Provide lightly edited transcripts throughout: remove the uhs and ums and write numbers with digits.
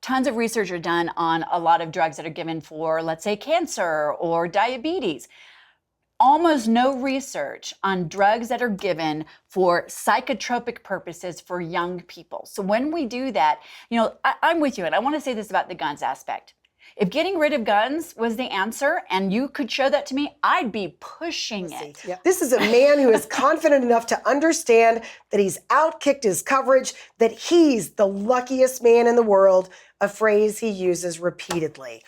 tons of research are done on a lot of drugs that are given for, let's say, cancer or diabetes. Almost no research on drugs that are given for psychotropic purposes for young people. So when we do that, I'm with you, and I want to say this about the guns aspect. If getting rid of guns was the answer and you could show that to me, I'd be pushing it. Yeah. This is a man who is confident enough to understand that he's outkicked his coverage, that he's the luckiest man in the world, a phrase he uses repeatedly.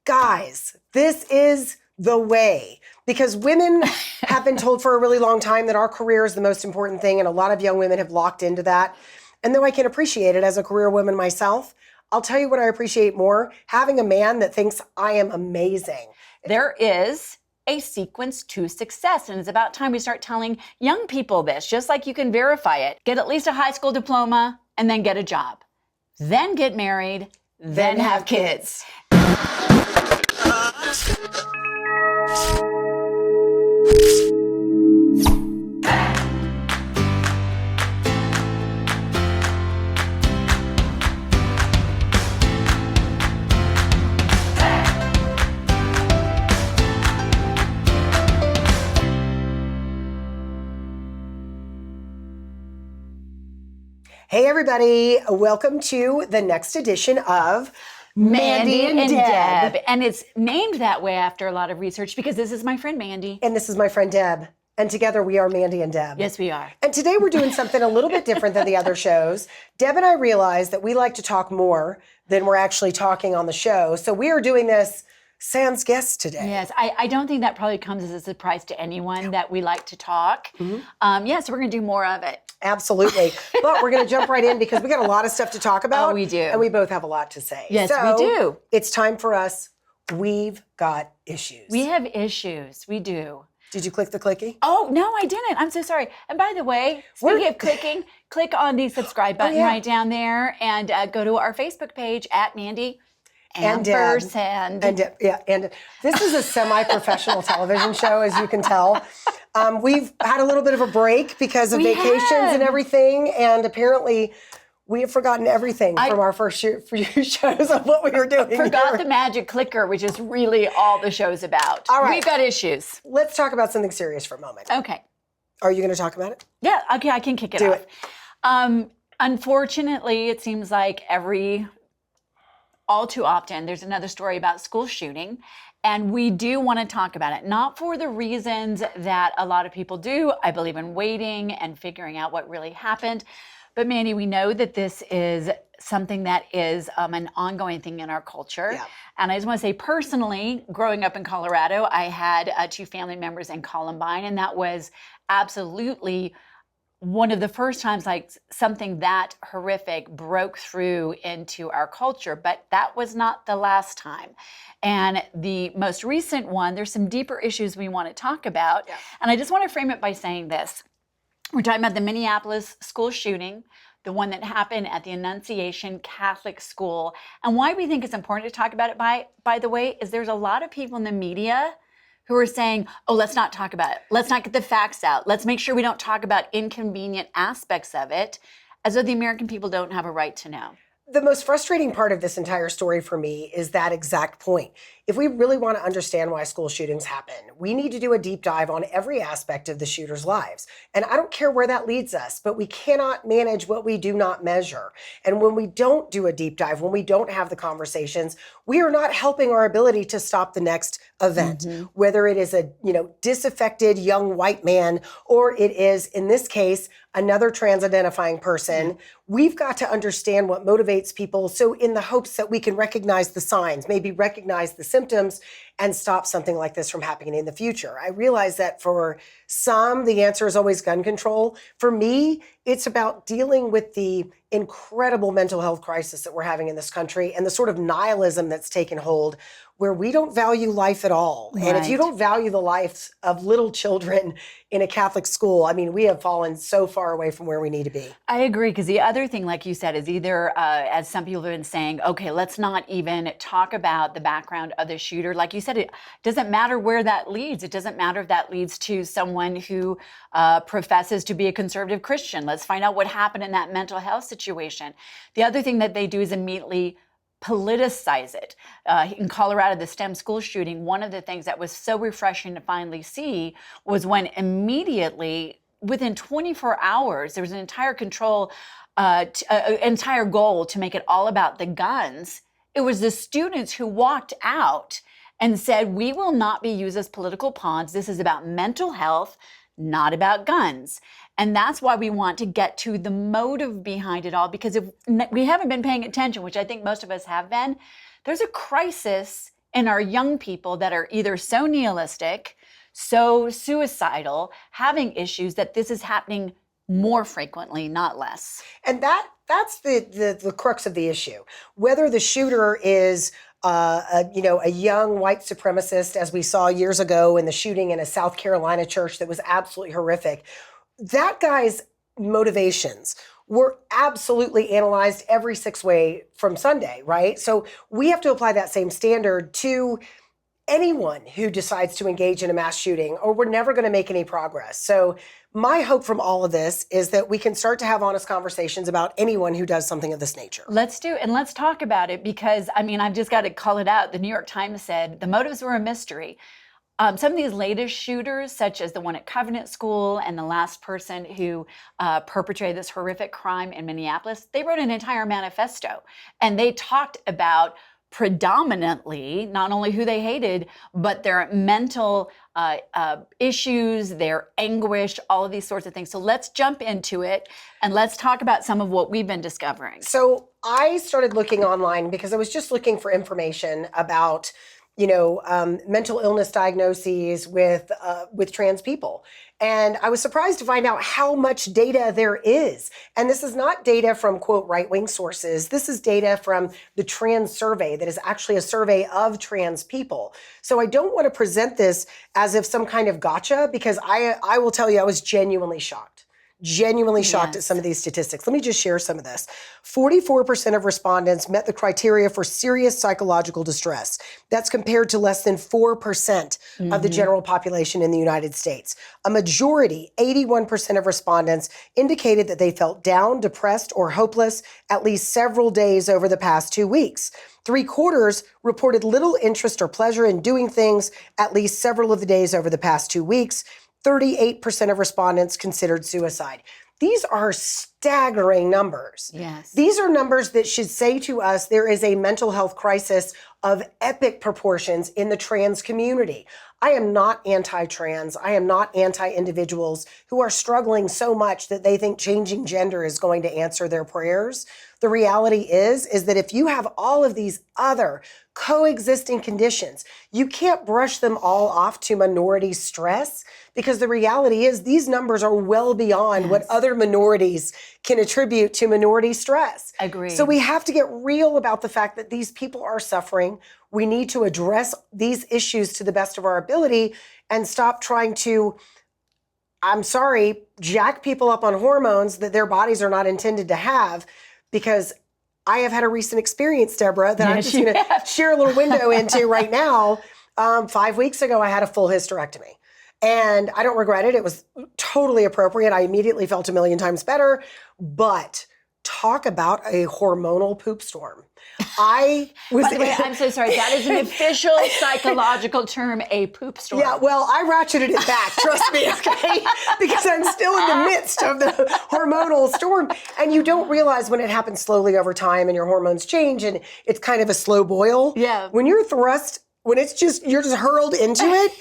Guys, this is the way. Because women have been told for a really long time that our career is the most important thing, and a lot of young women have locked into that. And though I can appreciate it as a career woman myself, I'll tell you what I appreciate more, having a man that thinks I am amazing. There is a sequence to success, and it's about time we start telling young people this, just like you can verify it. Get at least a high school diploma and then get a job. Then get married, then have kids. Hey everybody, welcome to the next edition of Mandy and Deb. And it's named that way after a lot of research because this is my friend Mandy. And this is my friend Deb. And together we are Mandy and Deb. Yes, we are. And today we're doing something a little bit different than the other shows. Deb and I realized that we like to talk more than we're actually talking on the show. So we are doing this sans guest today. Yes, I don't think that probably comes as a surprise to anyone that we like to talk. Mm-hmm. So we're going to do more of it. Absolutely. But we're going to jump right in because we got a lot of stuff to talk about. Oh, we do. And we both have a lot to say. Yes, we do. It's time for us. We've got issues. We have issues. We do. Did you click the clicky? Oh, no, I didn't. I'm so sorry. And by the way, speaking of clicking, click on the subscribe button right down there and go to our Facebook page at Mandy and Deb. And this is a semi-professional television show, as you can tell. We've had a little bit of a break because of vacations and everything, and apparently we have forgotten everything from our first few shows of what we were doing. Forgot the magic clicker, which is really all the show's about. All right. We've got issues. Let's talk about something serious for a moment. Okay. Are you going to talk about it? Yeah, okay, I can kick it off. Unfortunately, it seems like all too often, there's another story about school shooting, and we do want to talk about it, not for the reasons that a lot of people do. I believe in waiting and figuring out what really happened. But Mandy, we know that this is something that is an ongoing thing in our culture. Yeah. And I just want to say personally, growing up in Colorado, I had 2 family members in Columbine, and that was absolutely one of the first times like something that horrific broke through into our culture, but that was not the last time. And the most recent one, there's some deeper issues we want to talk about. Yeah. And I just want to frame it by saying this. We're talking about the Minneapolis school shooting, the one that happened at the Annunciation Catholic School. And why we think it's important to talk about it, by the way, is there's a lot of people in the media who are saying, oh, let's not talk about it. Let's not get the facts out. Let's make sure we don't talk about inconvenient aspects of it, as though the American people don't have a right to know. The most frustrating part of this entire story for me is that exact point. If we really want to understand why school shootings happen, we need to do a deep dive on every aspect of the shooters' lives. And I don't care where that leads us, but we cannot manage what we do not measure. And when we don't do a deep dive, when we don't have the conversations, we are not helping our ability to stop the next event, whether it is a disaffected young white man, or it is, in this case, another trans-identifying person. We've got to understand what motivates people, so in the hopes that we can recognize the signs, maybe recognize the symptoms, and stop something like this from happening in the future. I realize that for some, the answer is always gun control. For me, it's about dealing with the incredible mental health crisis that we're having in this country and the sort of nihilism that's taken hold, where we don't value life at all. Right. And if you don't value the lives of little children in a Catholic school, I mean, we have fallen so far away from where we need to be. I agree, because the other thing, like you said, is either, as some people have been saying, okay, let's not even talk about the background of the shooter. Like you said, it doesn't matter where that leads. It doesn't matter if that leads to someone who professes to be a conservative Christian. Let's find out what happened in that mental health situation. The other thing that they do is immediately politicize it. In Colorado, the STEM school shooting, one of the things that was so refreshing to finally see was when immediately, within 24 hours, there was an entire entire goal to make it all about the guns. It was the students who walked out and said, we will not be used as political pawns. This is about mental health, not about guns. And that's why we want to get to the motive behind it all, because if we haven't been paying attention, which I think most of us have been, there's a crisis in our young people that are either so nihilistic, so suicidal, having issues, that this is happening more frequently, not less. And that's the crux of the issue. Whether the shooter is a young white supremacist, as we saw years ago in the shooting in a South Carolina church that was absolutely horrific, that guy's motivations were absolutely analyzed every 6 way from Sunday, right? So we have to apply that same standard to anyone who decides to engage in a mass shooting, or we're never going to make any progress. So my hope from all of this is that we can start to have honest conversations about anyone who does something of this nature. Let's do, and let's talk about it, because I've just got to call it out. The New York Times said the motives were a mystery. Some of these latest shooters, such as the one at Covenant School and the last person who perpetrated this horrific crime in Minneapolis, they wrote an entire manifesto, and they talked about predominantly not only who they hated, but their mental issues, their anguish, all of these sorts of things. So let's jump into it and let's talk about some of what we've been discovering. So I started looking online because I was just looking for information about mental illness diagnoses with trans people. And I was surprised to find out how much data there is. And this is not data from, quote, right-wing sources. This is data from the Trans Survey that is actually a survey of trans people. So I don't want to present this as if some kind of gotcha, because I will tell you, I was genuinely shocked. At some of these statistics. Let me just share some of this. 44% of respondents met the criteria for serious psychological distress. That's compared to less than 4% of the general population in the United States. A majority, 81% of respondents, indicated that they felt down, depressed, or hopeless at least several days over the past 2 weeks. 3/4 reported little interest or pleasure in doing things at least several of the days over the past 2 weeks. 38% of respondents considered suicide. These are staggering numbers. Yes. These are numbers that should say to us there is a mental health crisis of epic proportions in the trans community. I am not anti-trans. I am not anti-individuals who are struggling so much that they think changing gender is going to answer their prayers. The reality is that if you have all of these other coexisting conditions, you can't brush them all off to minority stress, because the reality is these numbers are well beyond what other minorities can attribute to minority stress. Agreed. So we have to get real about the fact that these people are suffering. We need to address these issues to the best of our ability and stop trying to, I'm sorry, jack people up on hormones that their bodies are not intended to have. Because I have had a recent experience, Deborah, that I'm just going to share a little window into right now. 5 weeks ago, I had a full hysterectomy. And I don't regret it. It was totally appropriate. I immediately felt a million times better. But talk about a hormonal poop storm. I was. By the way, I'm so sorry. That is an official psychological term, a poop storm. Yeah, well, I ratcheted it back, trust me, okay? Because I'm still in the midst of the hormonal storm. And you don't realize when it happens slowly over time and your hormones change and it's kind of a slow boil. Yeah. When you're you're just hurled into it,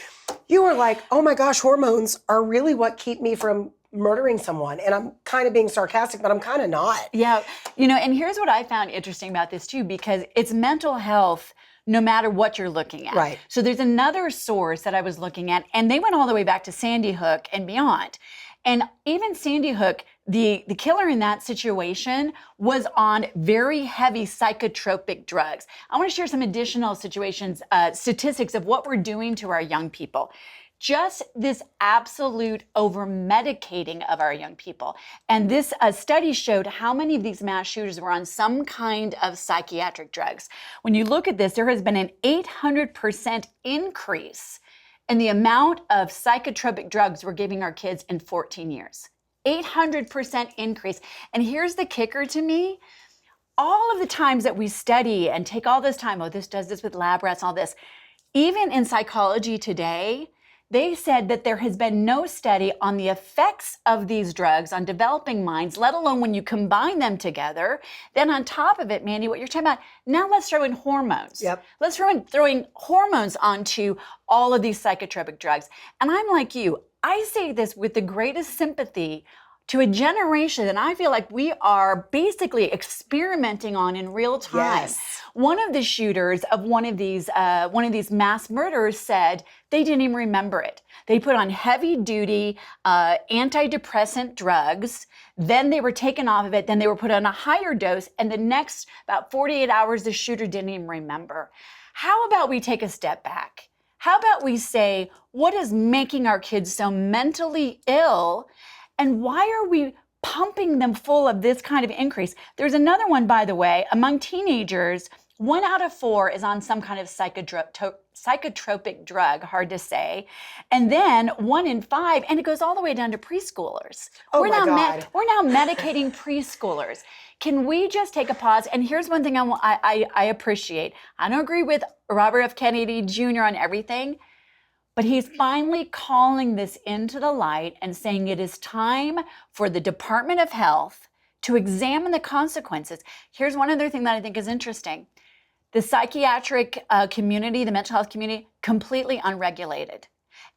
you are like, oh my gosh, hormones are really what keep me from murdering someone. And I'm kind of being sarcastic, but I'm kind of not. Yeah. And here's what I found interesting about this too, because it's mental health no matter what you're looking at. Right. So there's another source that I was looking at, and they went all the way back to Sandy Hook and beyond. And even Sandy Hook, the killer in that situation was on very heavy psychotropic drugs. I want to share some additional statistics of what we're doing to our young people. Just this absolute over-medicating of our young people. And this study showed how many of these mass shooters were on some kind of psychiatric drugs. When you look at this, there has been an 800% increase in the amount of psychotropic drugs we're giving our kids in 14 years. 800% increase. And here's the kicker to me. all of the times that we study and take all this time, oh, this does this with lab rats, all this, even in psychology today, they said that there has been no study on the effects of these drugs on developing minds, let alone when you combine them together. Then on top of it, Mandy, what you're talking about, now let's throw in hormones. Yep. Let's throwing hormones onto all of these psychotropic drugs. And I'm like you, I say this with the greatest sympathy to a generation that I feel like we are basically experimenting on in real time. Yes. One of the shooters of one of these mass murders said they didn't even remember it. They put on heavy-duty antidepressant drugs, then they were taken off of it, then they were put on a higher dose, and the next about 48 hours, the shooter didn't even remember. How about we take a step back? How about we say, what is making our kids so mentally ill? And why are we pumping them full of this kind of increase? There's another one, by the way, among teenagers, 1 out of 4 is on some kind of psychotropic drug, hard to say. And then 1 in 5, and it goes all the way down to preschoolers. Oh we're my now God. we're now medicating preschoolers. Can we just take a pause? And here's one thing I appreciate. I don't agree with Robert F. Kennedy Jr. on everything, but he's finally calling this into the light and saying it is time for the Department of Health to examine the consequences. Here's one other thing that I think is interesting. The psychiatric community, the mental health community, completely unregulated.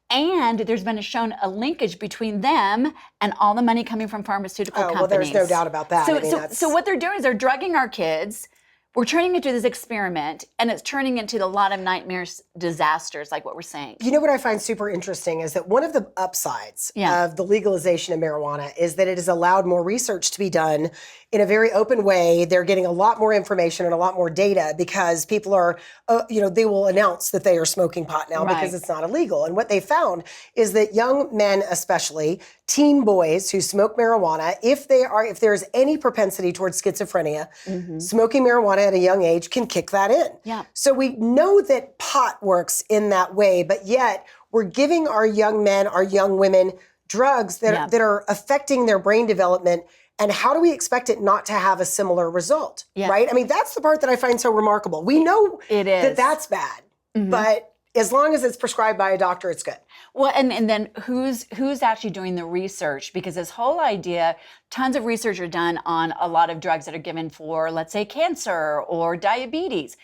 And there's been shown a linkage between them and all the money coming from pharmaceutical companies. Well, there's no doubt about that. So what they're doing is they're drugging our kids. We're turning into this experiment, and it's turning into a lot of nightmares, disasters, like what we're saying. You know what I find super interesting is that one of the upsides of the legalization of marijuana is that it has allowed more research to be done in a very open way. They're getting a lot more information and a lot more data because people are, they will announce that they are smoking pot now because it's not illegal. And what they found is that young men, especially teen boys who smoke marijuana, if there's any propensity towards schizophrenia, smoking marijuana at a young age can kick that in. Yeah. So we know that pot works in that way, but yet we're giving our young men, our young women drugs that are affecting their brain development. And how do we expect it not to have a similar result, right? I mean, that's the part that I find so remarkable. We know that that's bad, but as long as it's prescribed by a doctor, it's good. Well, and then who's actually doing the research? Because this whole idea, tons of research are done on a lot of drugs that are given for, let's say, cancer or diabetes.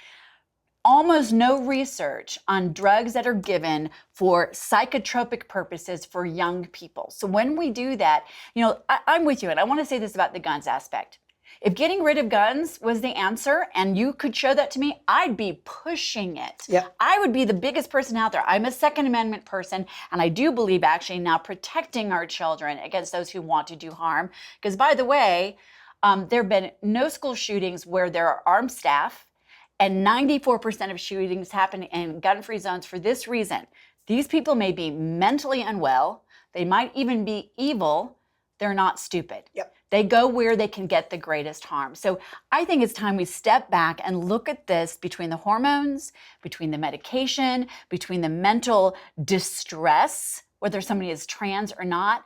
Almost no research on drugs that are given for psychotropic purposes for young people. So when we do that, I'm with you, and I want to say this about the guns aspect. If getting rid of guns was the answer and you could show that to me, I'd be pushing it. Yep. I would be the biggest person out there. I'm a Second Amendment person, and I do believe actually now protecting our children against those who want to do harm. Because by the way, there have been no school shootings where there are armed staff, and 94% of shootings happen in gun-free zones for this reason. These people may be mentally unwell. They might even be evil. They're not stupid. Yep. They go where they can get the greatest harm. So I think it's time we step back and look at this between the hormones, between the medication, between the mental distress, whether somebody is trans or not.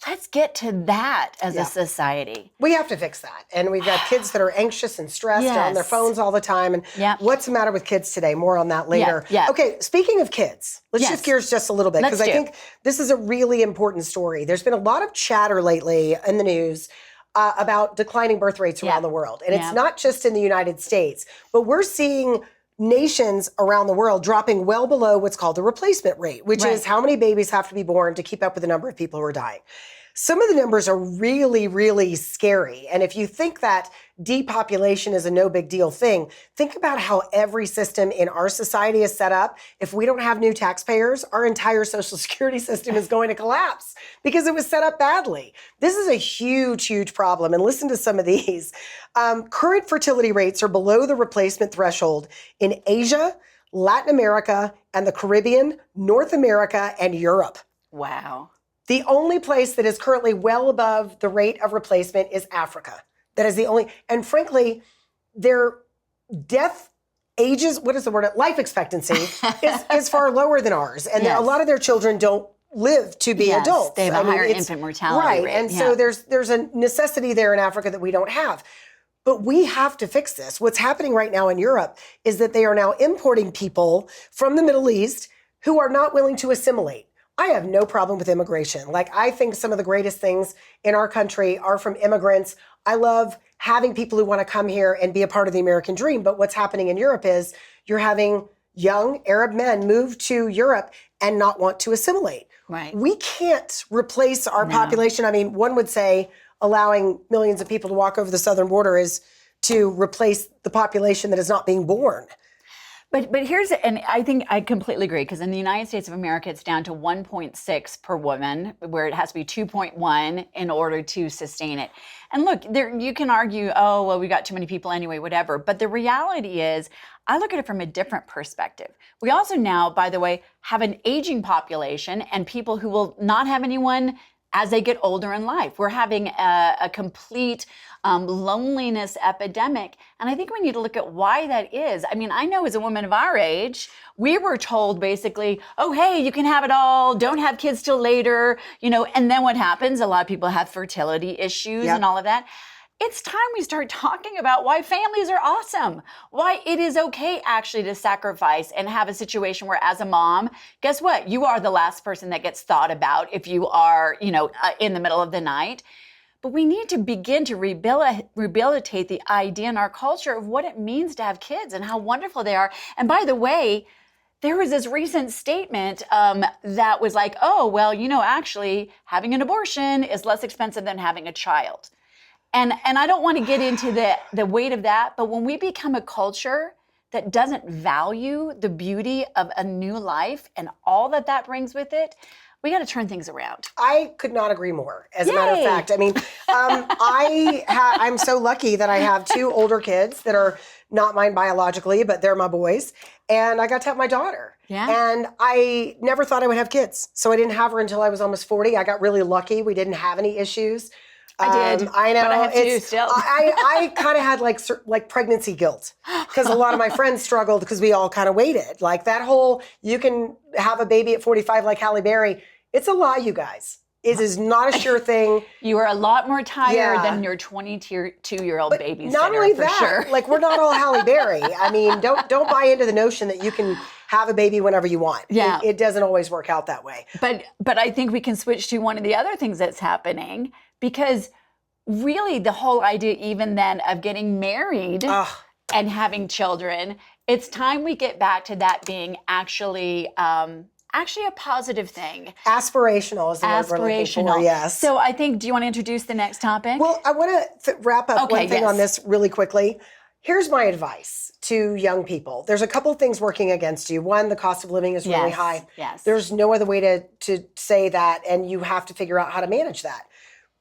Let's get to that as a society. We have to fix that. And we've got kids that are anxious and stressed on their phones all the time. And what's the matter with kids today? More on that later. Okay, speaking of kids, let's shift gears just a little bit because I think this is a really important story. There's been a lot of chatter lately in the news about declining birth rates around the world. And it's not just in the United States, but we're seeing nations around the world dropping well below what's called the replacement rate, which is how many babies have to be born to keep up with the number of people who are dying. Some of the numbers are really, really scary. And if you think that depopulation is a no big deal thing, think about how every system in our society is set up. If we don't have new taxpayers, our entire social security system is going to collapse because it was set up badly. This is a huge, huge problem. And listen to some of these. Current fertility rates are below the replacement threshold in Asia, Latin America, and the Caribbean, North America, and Europe. Wow. The only place that is currently well above the rate of replacement is Africa. That is the only, and frankly, their death ages, life expectancy is far lower than ours. And a lot of their children don't live to be adults. They have a higher infant mortality rate. And so there's a necessity there in Africa that we don't have. But we have to fix this. What's happening right now in Europe is that they are now importing people from the Middle East who are not willing to assimilate. I have no problem with immigration. Like, I think some of the greatest things in our country are from immigrants. I love having people who want to come here and be a part of the American dream. But what's happening in Europe is you're having young Arab men move to Europe and not want to assimilate. Right. We can't replace our population. I mean, one would say allowing millions of people to walk over the southern border is to replace the population that is not being born. But here's, and I think I completely agree, because in the United States of America, it's down to 1.6 per woman, where it has to be 2.1 in order to sustain it. And look, there you can argue, oh, well, we got too many people anyway, whatever. But the reality is, I look at it from a different perspective. We also now, by the way, have an aging population and people who will not have anyone as they get older in life. We're having a complete loneliness epidemic. And I think we need to look at why that is. I mean, I know as a woman of our age, we were told basically, oh, hey, you can have it all. Don't have kids till later. And then what happens? A lot of people have fertility issues and all of that. It's time we start talking about why families are awesome, why it is okay actually to sacrifice and have a situation where as a mom, guess what? You are the last person that gets thought about if you are, in the middle of the night. But we need to begin to rehabilitate the idea in our culture of what it means to have kids and how wonderful they are. And by the way, there was this recent statement that was like, oh, well, actually having an abortion is less expensive than having a child. And I don't want to get into the weight of that, but when we become a culture that doesn't value the beauty of a new life and all that brings with it, we got to turn things around. I could not agree more. As a matter of fact, I mean, I'm so lucky that I have two older kids that are not mine biologically, but they're my boys. And I got to have my daughter. Yeah. And I never thought I would have kids. So I didn't have her until I was almost 40. I got really lucky. We didn't have any issues. I did. I know. But I have two still. I kind of had like pregnancy guilt because a lot of my friends struggled because we all kind of waited. Like that whole, you can have a baby at 45 like Halle Berry. It's a lie, you guys. It is not a sure thing. You are a lot more tired than your 22-year-old babysitter. Not only for that, sure. like we're not all Halle Berry. I mean, don't buy into the notion that you can have a baby whenever you want. Yeah. It doesn't always work out that way. But I think we can switch to one of the other things that's happening, because really the whole idea even then of getting married and having children, it's time we get back to that being actually a positive thing. Aspirational is the word we're looking for, yes. So I think, do you want to introduce the next topic? Well, I want to wrap up one thing on this really quickly. Here's my advice to young people. There's a couple of things working against you. One, the cost of living is really high. Yes. There's no other way to say that, and you have to figure out how to manage that.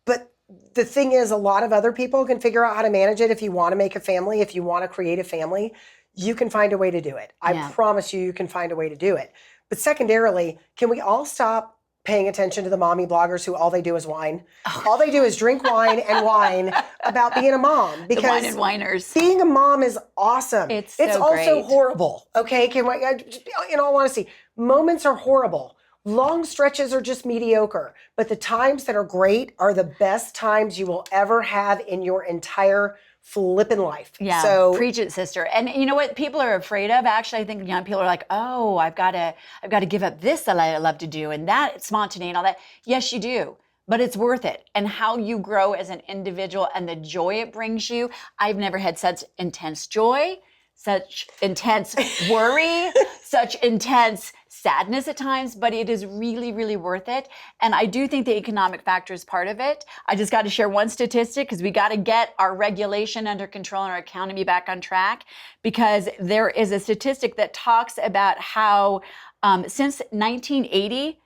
But the thing is, a lot of other people can figure out how to manage it. If you want to make a family, if you want to create a family, you can find a way to do it. I promise you can find a way to do it. But secondarily, can we all stop paying attention to the mommy bloggers who all they do is whine? All they do is drink wine and whine about being a mom. Because the wine and whiners. Being a mom is awesome. It's also great. horrible. Okay, in all honesty, moments are horrible. Long stretches are just mediocre. But the times that are great are the best times you will ever have in your entire flippin' life. Yeah, so preach it, sister. And you know what people are afraid of? Actually, I think young people are like, oh, I've got to give up this that I love to do and that, it's spontaneous and all that. Yes, you do. But it's worth it. And how you grow as an individual and the joy it brings you. I've never had such intense joy, such intense worry, such intense sadness at times, but it is really, really worth it. And I do think the economic factor is part of it. I just got to share one statistic because we got to get our regulation under control and our economy back on track, because there is a statistic that talks about how since 1980,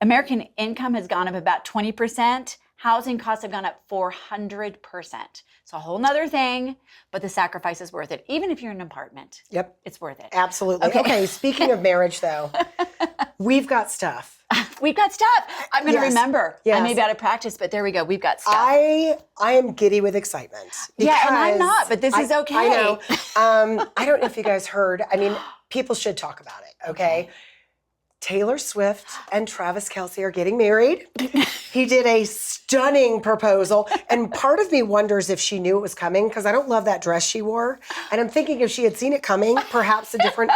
American income has gone up about 20%. Housing costs have gone up 400%. It's a whole nother thing, but the sacrifice is worth it. Even if you're in an apartment. Yep. It's worth it. Absolutely. Okay, speaking of marriage though, we've got stuff. We've got stuff. I'm going to remember. Yes. I may be out of practice, but there we go. We've got stuff. I am giddy with excitement. Yeah, and I'm not, but this is okay. I know. I don't know if you guys heard. I mean, people should talk about it, okay? Taylor Swift and Travis Kelce are getting married. He did a stunning proposal. And part of me wonders if she knew it was coming, because I don't love that dress she wore. And I'm thinking if she had seen it coming, perhaps a different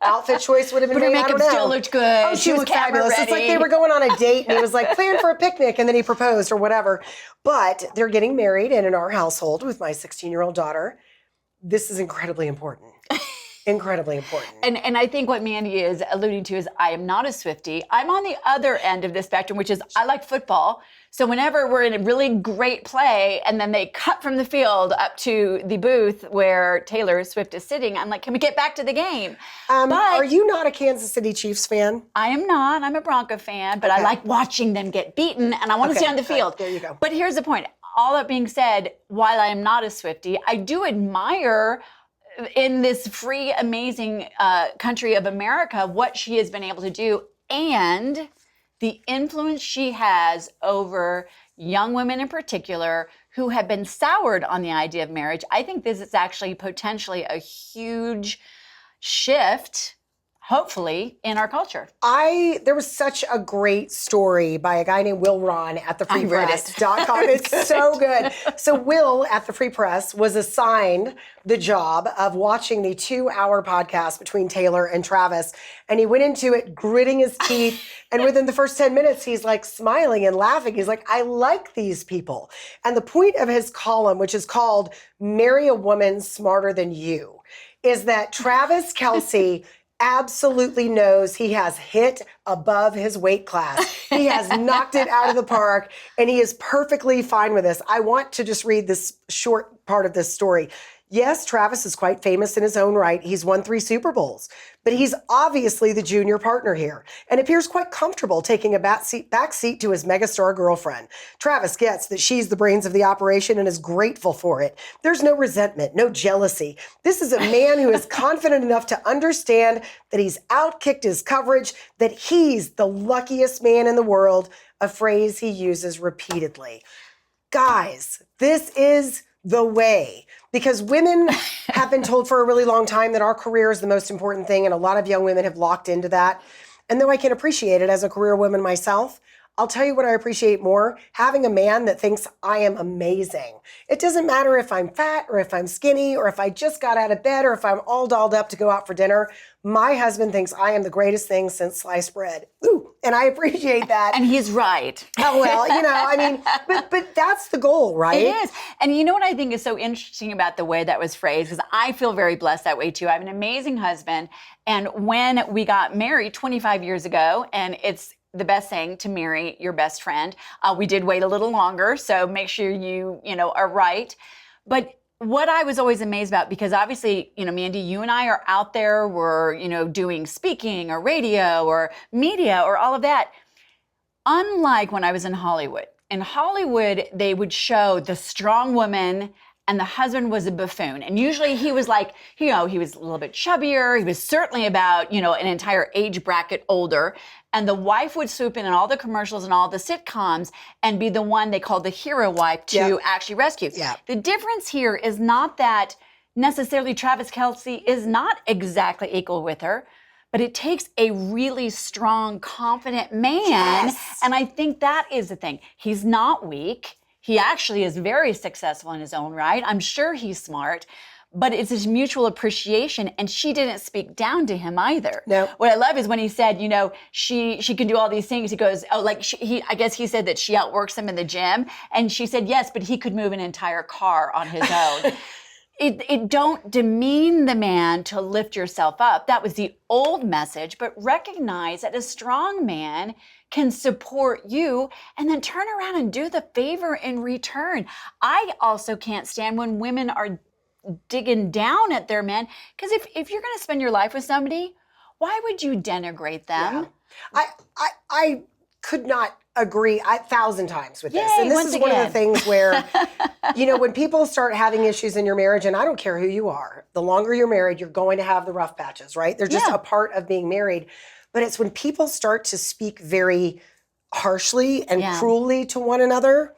outfit choice would have been But her made. I don't makeup know. still looked good. Oh, she was fabulous. Ready. It's like they were going on a date and he was like, plan for a picnic, and then he proposed or whatever. But they're getting married, and in our household with my 16-year-old daughter, this is incredibly important. Incredibly important. And I think what Mandy is alluding to is I am not a Swiftie. I'm on the other end of the spectrum, which is I like football. So whenever we're in a really great play and then they cut from the field up to the booth where Taylor Swift is sitting, I'm like, can we get back to the game? Are you not a Kansas City Chiefs fan? I am not. I'm a Bronco fan, but I like watching them get beaten, and I want to stay on the field. There you go. But here's the point. All that being said, while I am not a Swiftie, I do admire in this free, amazing country of America what she has been able to do and the influence she has over young women in particular who have been soured on the idea of marriage. I think this is actually potentially a huge shift, hopefully, in our culture. There was such a great story by a guy named Will Ron at thefreepress.com. It's so good. So Will at the Free Press was assigned the job of watching the 2-hour podcast between Taylor and Travis. And he went into it gritting his teeth. And within the first 10 minutes, he's like smiling and laughing. He's like, I like these people. And the point of his column, which is called Marry a Woman Smarter Than You, is that Travis Kelce absolutely knows he has hit above his weight class. He has knocked it out of the park, and he is perfectly fine with this. I want to just read this short part of this story. Yes, Travis is quite famous in his own right. He's won 3 Super Bowls, but he's obviously the junior partner here and appears quite comfortable taking a backseat to his megastar girlfriend. Travis gets that she's the brains of the operation and is grateful for it. There's no resentment, no jealousy. This is a man who is confident enough to understand that he's outkicked his coverage, that he's the luckiest man in the world, a phrase he uses repeatedly. Guys, this is the way. Because women have been told for a really long time that our career is the most important thing, and a lot of young women have locked into that. And though I can appreciate it as a career woman myself, I'll tell you what I appreciate more, having a man that thinks I am amazing. It doesn't matter if I'm fat or if I'm skinny or if I just got out of bed or if I'm all dolled up to go out for dinner. My husband thinks I am the greatest thing since sliced bread. Ooh, and I appreciate that. And he's right. Oh, well, I mean, but that's the goal, right? It is. And you know what I think is so interesting about the way that was phrased, because I feel very blessed that way too. I have an amazing husband. And when we got married 25 years ago, and it's the best thing to marry your best friend. We did wait a little longer, so make sure you are right. But what I was always amazed about, because obviously, Mandy, you and I are out there, we're, doing speaking or radio or media or all of that. Unlike when I was in Hollywood. In Hollywood, they would show the strong woman and the husband was a buffoon. And usually he was like, he was a little bit chubbier. He was certainly about, an entire age bracket older. And the wife would swoop in all the commercials and all the sitcoms and be the one they called the hero wife to actually rescue. Yeah. The difference here is not that necessarily Travis Kelce is not exactly equal with her, but it takes a really strong, confident man. Yes. And I think that is the thing. He's not weak. He actually is very successful in his own right. I'm sure he's smart. But it's this mutual appreciation, and she didn't speak down to him either. No. What I love is when he said, she can do all these things. He goes, I guess he said that she outworks him in the gym, and she said yes, but he could move an entire car on his own. It don't demean the man to lift yourself up. That was the old message, but recognize that a strong man can support you and then turn around and do the favor in return. I also can't stand when women are digging down at their men, because if you're going to spend your life with somebody, why would you denigrate them? Yeah. I could not agree 1,000 times with this. And this is one of the things where, when people start having issues in your marriage, and I don't care who you are, the longer you're married, you're going to have the rough patches, right? They're just a part of being married. But it's when people start to speak very harshly and cruelly to one another.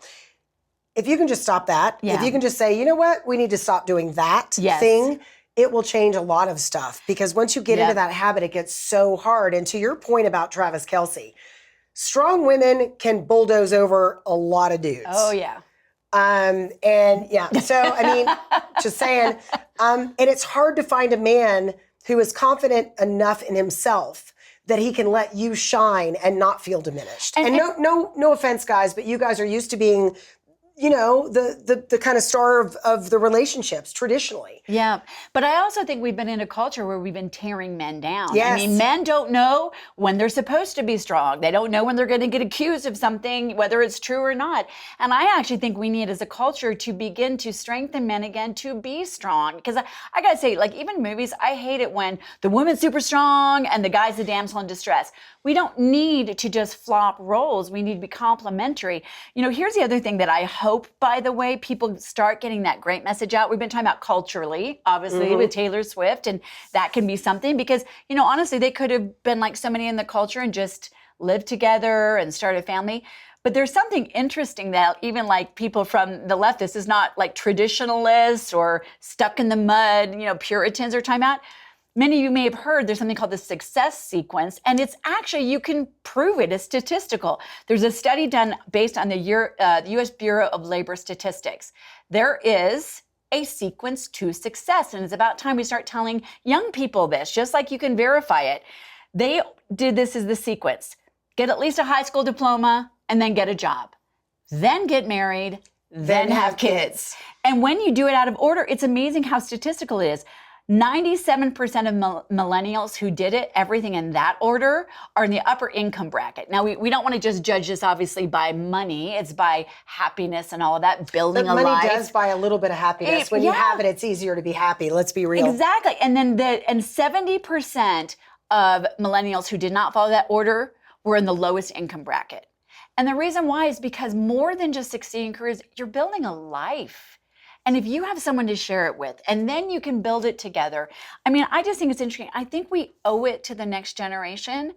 If you can just stop that, if you can just say, you know what, we need to stop doing that thing, it will change a lot of stuff, because once you get into that habit, it gets so hard. And to your point about Travis Kelce, strong women can bulldoze over a lot of dudes. Oh, yeah. And yeah, so I mean, just saying, and it's hard to find a man who is confident enough in himself that he can let you shine and not feel diminished. And no offense, guys, but you guys are used to being, you know, the kind of star of the relationships traditionally. Yeah. But I also think we've been in a culture where we've been tearing men down. Yes. I mean, men don't know when they're supposed to be strong. They don't know when they're going to get accused of something, whether it's true or not. And I actually think we need as a culture to begin to strengthen men again to be strong. Because I got to say, like, even movies, I hate it when the woman's super strong and the guy's the damsel in distress. We don't need to just flop roles. We need to be complementary. You know, here's the other thing that I hope, by the way, people start getting that great message out. We've been talking about culturally, obviously, with Taylor Swift, and that can be something because, you know, honestly, they could have been like so many in the culture and just lived together and started a family. But there's something interesting that even like people from the left, this is not like traditionalists or stuck in the mud, you know, Puritans are talking about. Many of you may have heard there's something called the success sequence, and it's actually, you can prove it. It's statistical. There's a study done based on the U.S. Bureau of Labor Statistics. There is a sequence to success, and it's about time we start telling young people this, just like you can verify it. They did this as the sequence. Get at least a high school diploma, and then get a job. Then get married, then have kids. And when you do it out of order, it's amazing how statistical it is. 97% of millennials who did it, everything in that order, are in the upper income bracket. Now, we don't want to just judge this, obviously, by money. It's by happiness and all of that, building a life. Money does buy a little bit of happiness. When you have it, it's easier to be happy. Let's be real. Exactly. And then 70% of millennials who did not follow that order were in the lowest income bracket. And the reason why is because more than just succeeding careers, you're building a life. And if you have someone to share it with, and then you can build it together. I mean, I just think it's interesting. I think we owe it to the next generation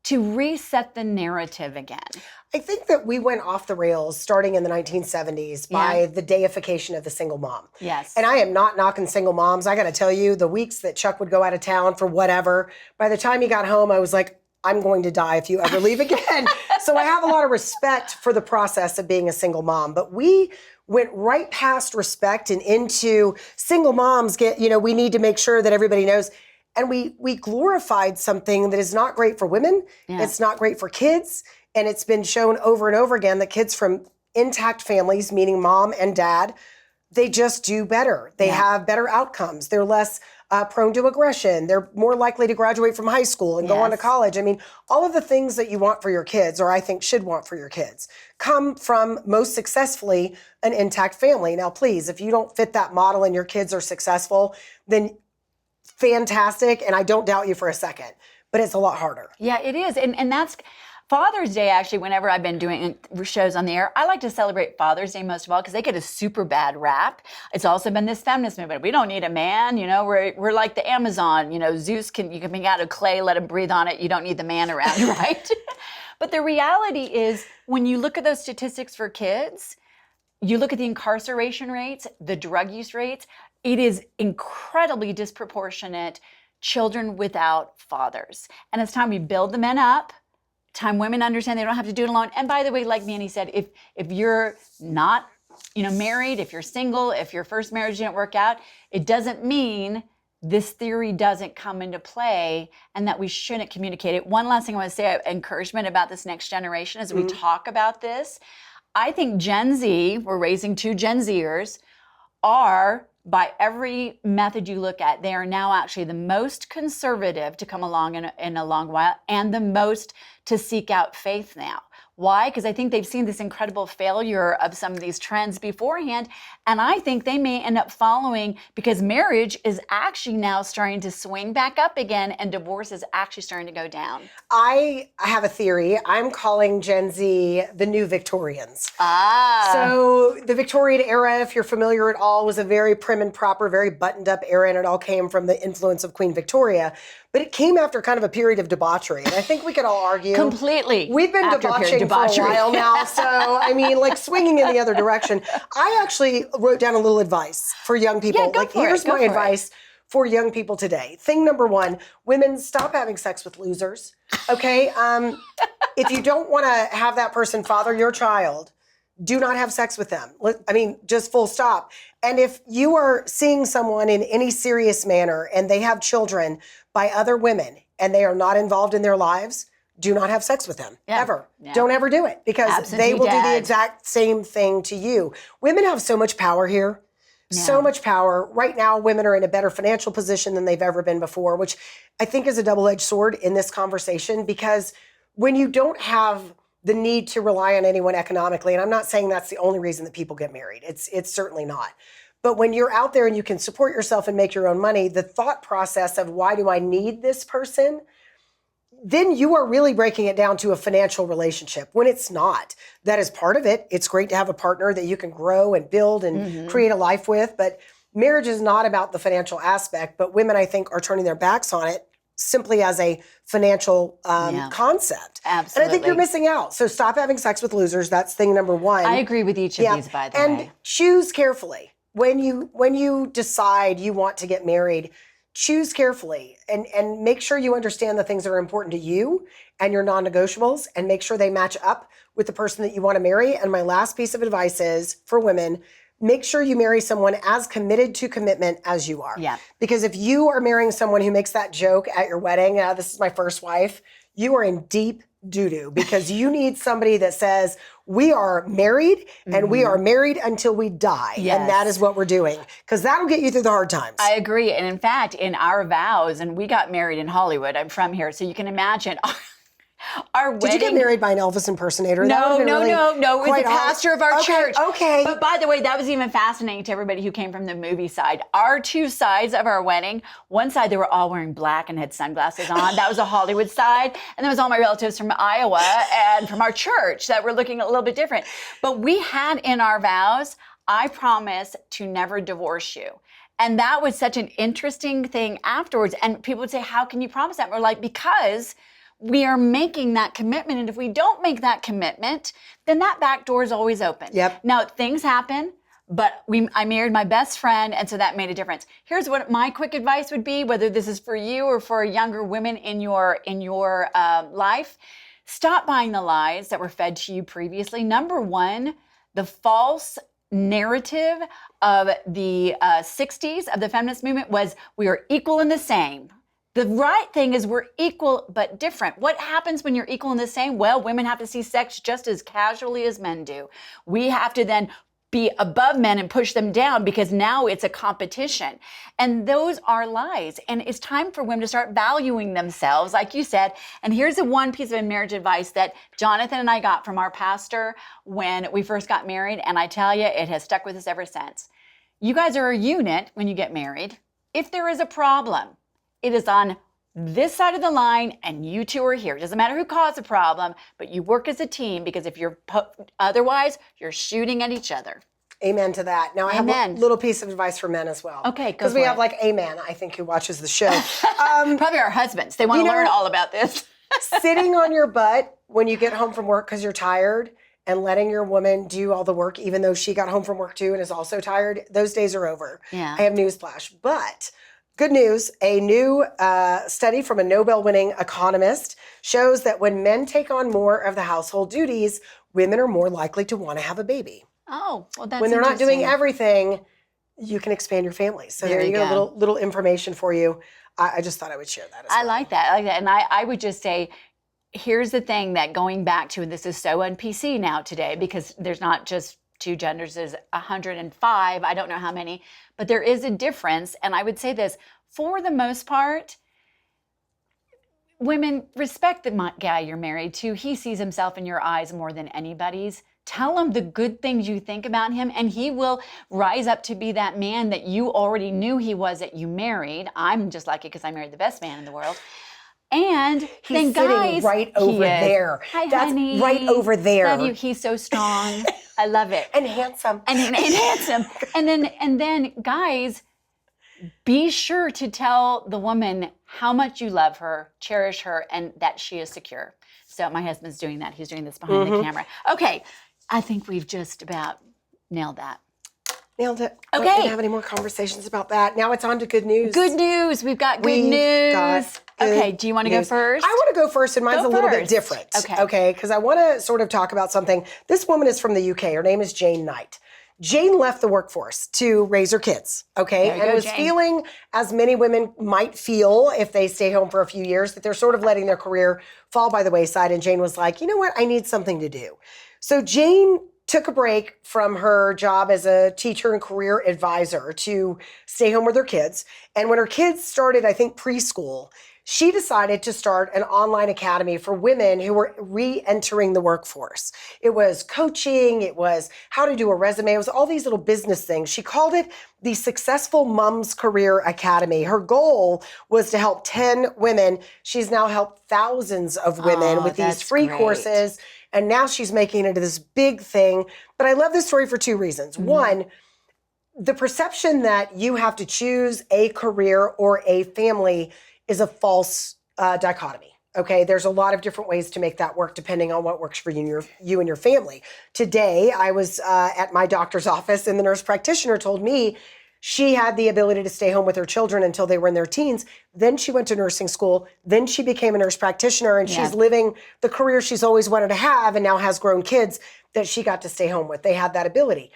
to reset the narrative again. I think that we went off the rails starting in the 1970s by the deification of the single mom. Yes. And I am not knocking single moms. I got to tell you, the weeks that Chuck would go out of town for whatever, by the time he got home, I was like, I'm going to die if you ever leave again. So I have a lot of respect for the process of being a single mom. But we went right past respect and into single moms we need to make sure that everybody knows. And we glorified something that is not great for women. Yeah. It's not great for kids. And it's been shown over and over again that kids from intact families, meaning mom and dad, they just do better. They have better outcomes. They're less prone to aggression. They're more likely to graduate from high school and go on to college. I mean, all of the things that you want for your kids, or I think should want for your kids, come from most successfully an intact family. Now, please, if you don't fit that model and your kids are successful, then fantastic. And I don't doubt you for a second, but it's a lot harder. Yeah, it is. And that's Father's Day, actually, whenever I've been doing shows on the air, I like to celebrate Father's Day most of all because they get a super bad rap. It's also been this feminist movement. We don't need a man, you know, we're like the Amazon, you know, you can make out of clay, let him breathe on it. You don't need the man around, right? But the reality is when you look at those statistics for kids, you look at the incarceration rates, the drug use rates, it is incredibly disproportionate children without fathers. And it's time we build the men up. Time women understand they don't have to do it alone. And by the way, like Mandy said, if you're not, married, if you're single, if your first marriage didn't work out, it doesn't mean this theory doesn't come into play and that we shouldn't communicate it. One last thing I want to say, encouragement about this next generation as we talk about this. I think Gen Z, we're raising 2 Gen Zers, are, by every method you look at, they are now actually the most conservative to come along in a long while and the most to seek out faith now. Why? Because I think they've seen this incredible failure of some of these trends beforehand. And I think they may end up following because marriage is actually now starting to swing back up again and divorce is actually starting to go down. I have a theory. I'm calling Gen Z the new Victorians. So the Victorian era, if you're familiar at all, was a very prim and proper, very buttoned up era, and it all came from the influence of Queen Victoria. But it came after kind of a period of debauchery. And I think we could all argue. Completely. We've been debauching dating for a while now. So, I mean, like swinging in the other direction. I actually wrote down a little advice for young people. Yeah, go for here's it. Go my for advice for young people today. Thing number one, women, stop having sex with losers. Okay? If you don't want to have that person father your child, do not have sex with them. I mean, just full stop. And if you are seeing someone in any serious manner and they have children by other women and they are not involved in their lives, do not have sex with them, ever. Yeah. Don't ever do it, because Absentee they will dad. do the exact same thing to you. Women have so much power here. So much power. Right now, women are in a better financial position than they've ever been before, which I think is a double-edged sword in this conversation, because when you don't have the need to rely on anyone economically, and I'm not saying that's the only reason that people get married. It's certainly not. But when you're out there and you can support yourself and make your own money, the thought process of why do I need this person, then you are really breaking it down to a financial relationship when it's not. That is part of it. It's great to have a partner that you can grow and build and create a life with, but marriage is not about the financial aspect, but women, I think, are turning their backs on it simply as a financial concept. Absolutely. And I think you're missing out. So stop having sex with losers. That's thing number one. I agree with each of these, by the way. And choose carefully. When you decide you want to get married, choose carefully and make sure you understand the things that are important to you and your non-negotiables, and make sure they match up with the person that you want to marry. And my last piece of advice is for women, make sure you marry someone as committed to commitment as you are. Yeah. Because if you are marrying someone who makes that joke at your wedding, this is my first wife, you are in deep doo-doo, because you need somebody that says, we are married and we are married until we die. Yes. And that is what we're doing, because that'll get you through the hard times. I agree. And in fact, in our vows, and we got married in Hollywood, I'm from here, so you can imagine our wedding. Did you get married by an Elvis impersonator? No. It was the pastor of our church. Okay. But by the way, that was even fascinating to everybody who came from the movie side. Our two sides of our wedding, one side they were all wearing black and had sunglasses on. That was a Hollywood side. And there was all my relatives from Iowa and from our church that were looking a little bit different. But we had in our vows, I promise to never divorce you. And that was such an interesting thing afterwards. And people would say, how can you promise that? And we're like, because we are making that commitment. And if we don't make that commitment, then that back door is always open. Yep. Now, things happen, but I married my best friend, and so that made a difference. Here's what my quick advice would be, whether this is for you or for younger women in your life. Stop buying the lies that were fed to you previously. Number one, the false narrative of the 60s of the feminist movement was we are equal and the same. The right thing is we're equal but different. What happens when you're equal and the same? Well, women have to see sex just as casually as men do. We have to then be above men and push them down because now it's a competition. And those are lies. And it's time for women to start valuing themselves, like you said. And here's the one piece of marriage advice that Jonathan and I got from our pastor when we first got married. And I tell you, it has stuck with us ever since. You guys are a unit when you get married. If there is a problem, it is on this side of the line and you two are here. It doesn't matter who caused the problem, but you work as a team, because if you're otherwise, you're shooting at each other. Amen to that. Now, I have a little piece of advice for men as well. Okay, go because we have like a man, I think, who watches the show. Probably our husbands. They want to learn all about this. Sitting on your butt when you get home from work because you're tired and letting your woman do all the work, even though she got home from work too and is also tired, those days are over. Yeah. I have newsflash. But good news, a new study from a Nobel-winning economist shows that when men take on more of the household duties, women are more likely to want to have a baby. Oh, well, that's when they're not doing interesting. everything, you can expand your family. So there you go, little information for you. I just thought I would share that as well. I like that. And I would just say, here's the thing that going back to, and this is so un-PC now today, because there's not just two genders, there's 105, I don't know how many, but there is a difference. And I would say this, for the most part, women, respect the guy you're married to. He sees himself in your eyes more than anybody's. Tell him the good things you think about him, and he will rise up to be that man that you already knew he was that you married. I'm just lucky because I married the best man in the world. And he's then guys, sitting right over there. Hi, That's honey. right over there. Love you. He's so strong. I love it. And handsome. And handsome. And then guys, be sure to tell the woman how much you love her, cherish her, and that she is secure. So my husband's doing that. He's doing this behind the camera. Okay, I think we've just about nailed that. Nailed it. Okay. Don't have any more conversations about that. Now it's on to good news. Good news. We've got good news. Okay, do you want to go first? I want to go first, and mine's a little bit different. Okay. Because I want to sort of talk about something. This woman is from the UK. Her name is Jane Knight. Jane left the workforce to raise her kids, and was feeling, as many women might feel if they stay home for a few years, that they're sort of letting their career fall by the wayside. And Jane was like, you know what? I need something to do. So Jane took a break from her job as a teacher and career advisor to stay home with her kids. And when her kids started, I think, preschool, she decided to start an online academy for women who were re-entering the workforce. It was coaching, it was how to do a resume, it was all these little business things. She called it the Successful Moms Career Academy. Her goal was to help 10 women. She's now helped thousands of women with these free courses. And now she's making it into this big thing. But I love this story for two reasons. One, the perception that you have to choose a career or a family is a false dichotomy. Okay, there's a lot of different ways to make that work depending on what works for you and your family. Today, I was at my doctor's office, and the nurse practitioner told me she had the ability to stay home with her children until they were in their teens. Then she went to nursing school. Then she became a nurse practitioner, and she's living the career she's always wanted to have, and now has grown kids that she got to stay home with. They had that ability.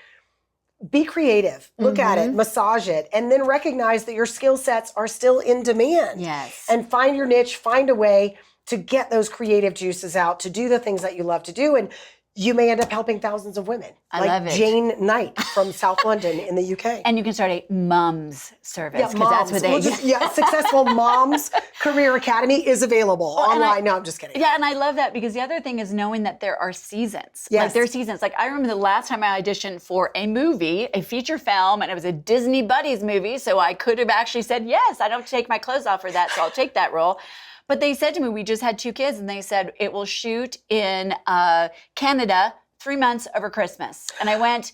Be creative, look at it, massage it, and then recognize that your skill sets are still in demand. Yes. And find your niche, find a way to get those creative juices out, to do the things that you love to do. And you may end up helping thousands of women. I love it. Jane Knight from South London in the UK. And you can start a mom's service, because that's what they Successful Moms Career Academy is available online. No, I'm just kidding. Yeah, and I love that, because the other thing is knowing that there are seasons. Yes. Like there are seasons. Like I remember the last time I auditioned for a movie, a feature film, and it was a Disney Buddies movie, so I could have actually said, yes, I don't take my clothes off for that, so I'll take that role. But they said to me, we just had 2 kids, and they said, it will shoot in Canada 3 months over Christmas. And I went,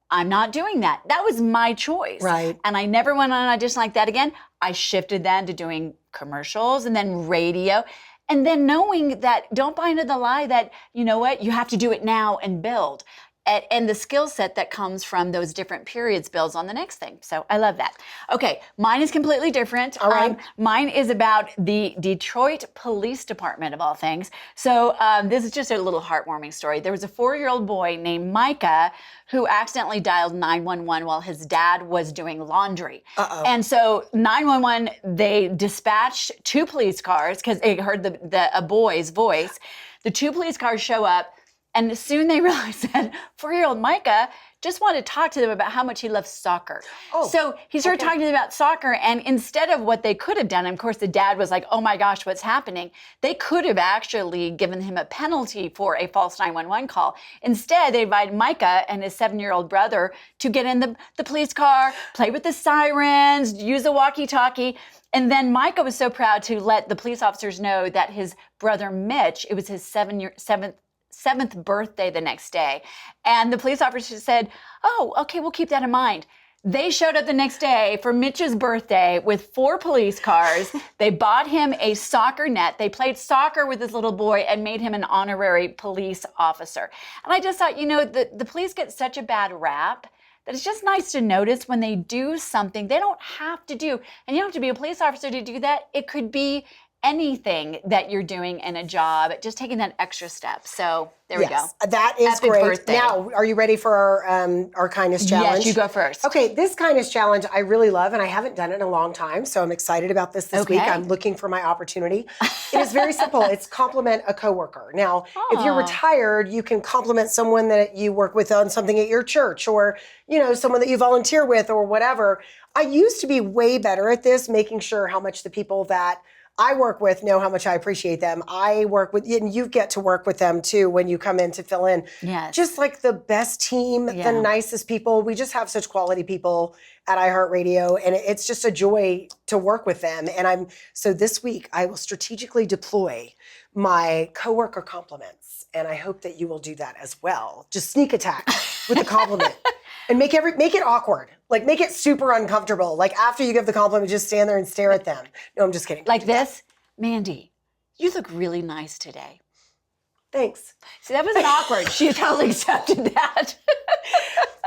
I'm not doing that. That was my choice. Right. And I never went on an audition like that again. I shifted then to doing commercials and then radio. And then knowing that, don't buy into the lie that, you know what, you have to do it now and build. And the skill set that comes from those different periods builds on the next thing. So I love that. Okay, mine is completely different. All right. Mine is about the Detroit Police Department, of all things. So this is just a little heartwarming story. There was a 4-year-old boy named Micah who accidentally dialed 911 while his dad was doing laundry. And so 911, they dispatched 2 police cars because they heard a boy's voice. The 2 police cars show up. And soon they realized that 4-year-old Micah just wanted to talk to them about how much he loves soccer. So he started talking to them about soccer, and instead of what they could have done, and of course the dad was like, oh my gosh, what's happening? They could have actually given him a penalty for a false 911 call. Instead, they invited Micah and his 7-year-old brother to get in the police car, play with the sirens, use a walkie-talkie. And then Micah was so proud to let the police officers know that his brother Mitch, it was his 7th birthday the next day. And the police officer said, oh, okay, we'll keep that in mind. They showed up the next day for Mitch's birthday with 4 police cars. They bought him a soccer net. They played soccer with this little boy and made him an honorary police officer. And I just thought, the police get such a bad rap that it's just nice to notice when they do something they don't have to do. And you don't have to be a police officer to do that. It could be anything that you're doing in a job, just taking that extra step. So there we go. That is Epic great. birthday. Now, are you ready for our kindness challenge? Yes, you go first. Okay, this kindness challenge I really love, and I haven't done it in a long time, so I'm excited about this week. I'm looking for my opportunity. It is very simple. It's compliment a coworker. Now, if you're retired, you can compliment someone that you work with on something at your church, or someone that you volunteer with, or whatever. I used to be way better at this, making sure how much the people that I work with know how much I appreciate them. I work with, and you get to work with them too when you come in to fill in. Yes. Just like the best team, the nicest people. We just have such quality people at iHeartRadio, and it's just a joy to work with them. And so this week I will strategically deploy my coworker compliments, and I hope that you will do that as well. Just sneak attack with a compliment. And make it awkward. Like, make it super uncomfortable. Like, after you give the compliment, just stand there and stare at them. No, I'm just kidding. Like this, Mandy, you look really nice today. Thanks. See, that wasn't awkward. She totally accepted that.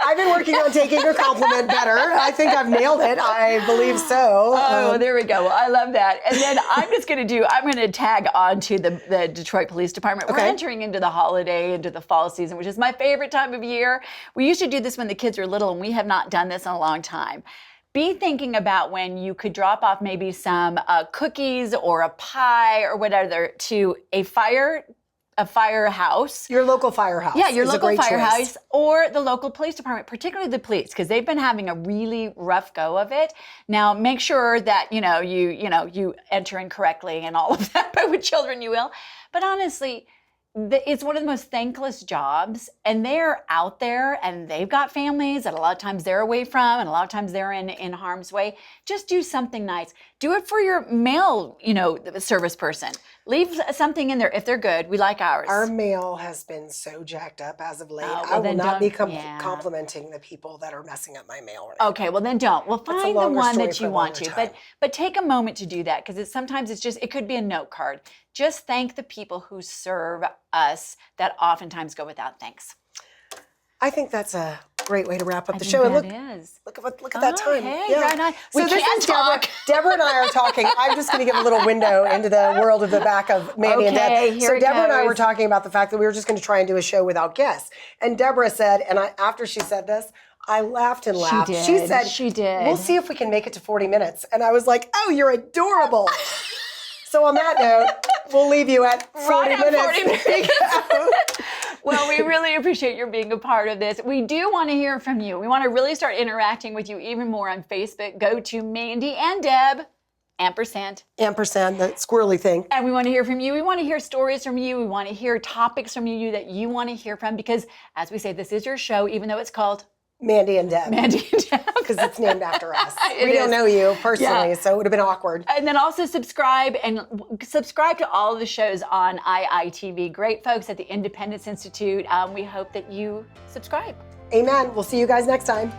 I've been working on taking a compliment better. I think I've nailed it. I believe so. Oh, there we go. Well, I love that. And then I'm going to tag on to the Detroit Police Department. Okay. We're entering into the holiday, into the fall season, which is my favorite time of year. We used to do this when the kids were little, and we have not done this in a long time. Be thinking about when you could drop off maybe some cookies or a pie or whatever to a firehouse. Your local firehouse. Yeah, your local firehouse choice. or the local police department, particularly the police, because they've been having a really rough go of it. Now, make sure that you enter in correctly and all of that. But with children, you will. But honestly, it's one of the most thankless jobs, and they're out there and they've got families that a lot of times they're away from, and a lot of times they're in harm's way. Just do something nice. Do it for your mail, service person. Leave something in there if they're good. We like ours. Our mail has been so jacked up as of late. Oh, well, I will then not be yeah. complimenting the people that are messing up my mail right now. Okay, well then don't. Well, That's a find the longer one story that for you a want longer to, time. but take a moment to do that, because sometimes it could be a note card. Just thank the people who serve us that oftentimes go without thanks. I think that's a great way to wrap up I the think show. And that look, is. look at that time. Hey, Yeah. right on. We So this can is Deborah. talk. Deborah and I are talking. I'm just going to give a little window into the world of the back of Mandy and Okay, Deb. here So it Deborah and I goes. were talking about the fact that we were just going to try and do a show without guests. And Deborah said, after she said this, I laughed and laughed. She did. said, She did. We'll see if we can make it to 40 minutes. And I was like, oh, you're adorable. So on that note, we'll leave you at 40 Right at minutes. 40 minutes. Well, we really appreciate your being a part of this. We do want to hear from you. We want to really start interacting with you even more on Facebook. Go to Mandy and Deb, ampersand. Ampersand, the squirrely thing. And we want to hear from you. We want to hear stories from you. We want to hear topics from you that you want to hear from, because, as we say, this is your show, even though it's called Mandy and Deb. Mandy and Deb. Because it's named after us. It We don't is. know you personally, Yeah. so it would have been awkward. And then also subscribe to all of the shows on IITV. Great folks at the Independence Institute. We hope that you subscribe. Amen. We'll see you guys next time.